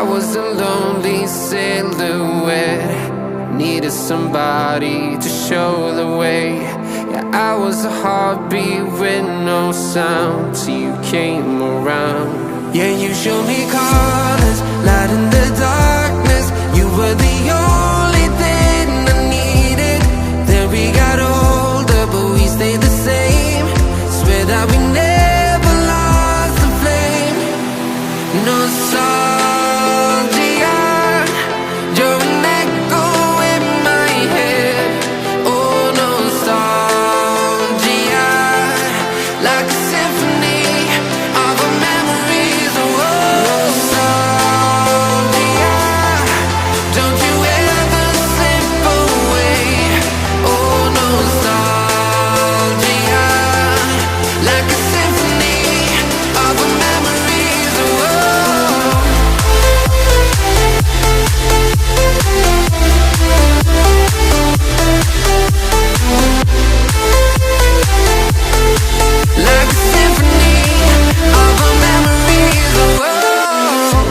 was a lonely silhouette, needed somebody to show the way. Yeah, I was a heartbeat with no sound till you came around. Yeah, you showed me colors, light in the darkness. You were the only thing I needed. Then we got older, but we stayed the same. Swear that we never lost the flame. Nostalgia, you're an echo in my head. Oh, nostalgia, like a symphony of our memories. Oh, nostalgia, don't you ever slip away. Oh, nostalgia, like a symphony of our memories. Oh, like a symphony of our memories. Oh,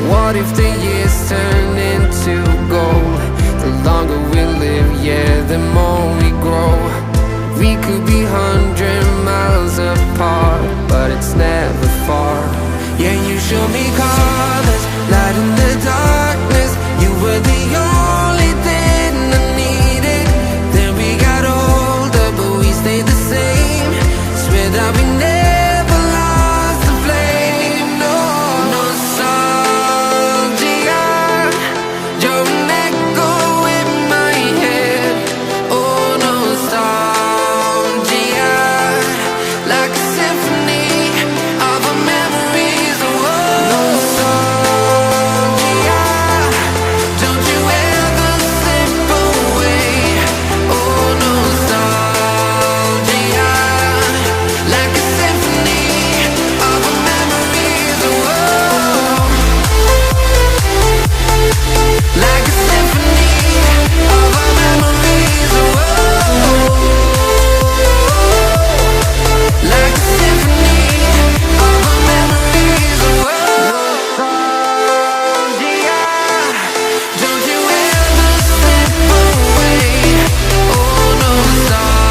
what if the years turn into gold? The longer we live, yeah, the more we grow. We could be 100 miles apart, but it's never far. Yeah, you show me colors, light in the darkness. You were the only thing I needed. Then we got older, but we stayed the same. Swear that we never lost the flame. No, nostalgia, you're an echo in my head. Oh, nostalgia, like a symphony of our memories. Oh, nostalgia, don't you ever slip away. Oh, nostalgia, like a symphony of our memories. Oh, like a symphony of our memories. Oh, like a symphony of our memories. Oh, nostalgia, don't you ever slip away. Oh, nostalgia,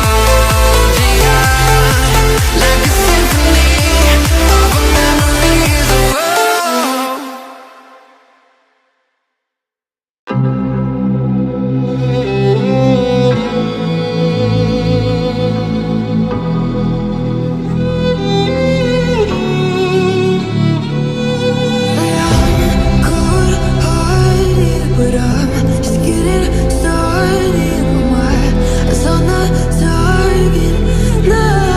like a symphony of our memories. Oh, cold-hearted, but I'm just getting started. My eyes on the target. Nah,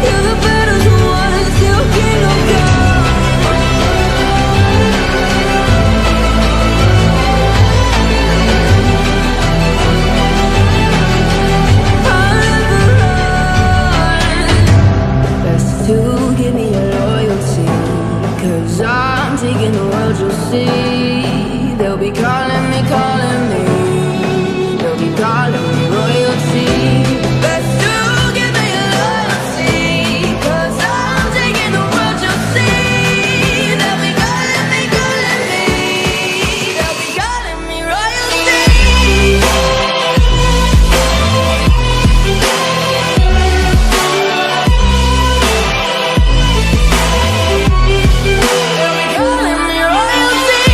you're the battles won, still king of God. Best to give me your loyalty, 'cause I'm taking the world, you'll see. They'll be calling me, they'll be calling me royalty. Best to give me your loyalty, 'cause I'm taking the world, you'll see. They'll be calling me, they'll be calling me royalty. They'll be calling me royalty.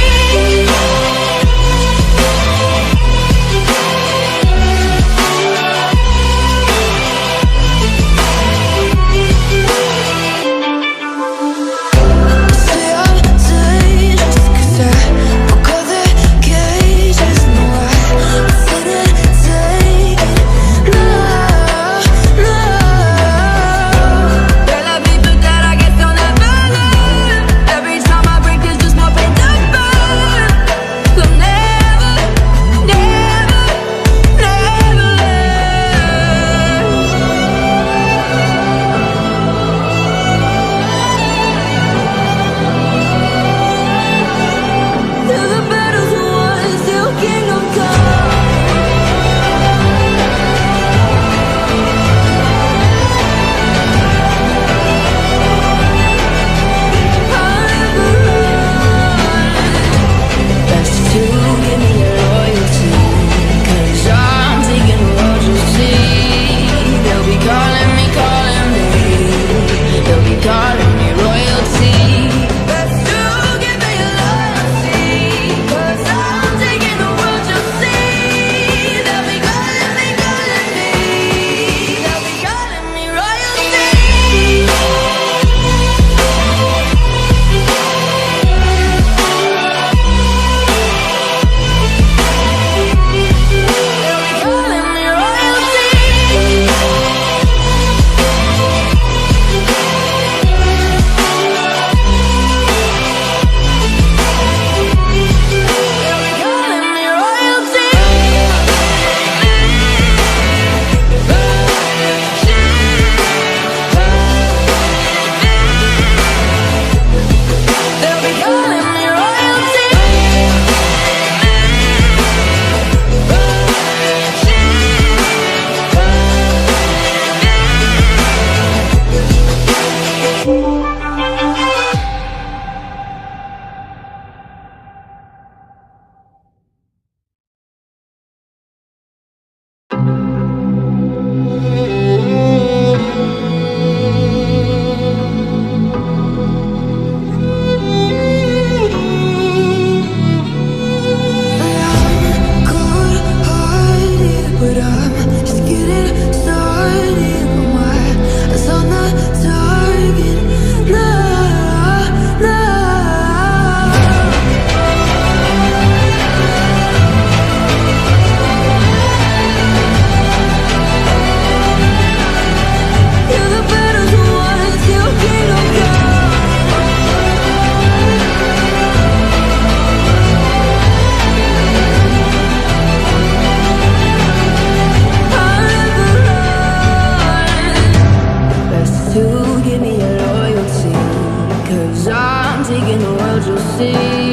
taking the world, you'll see.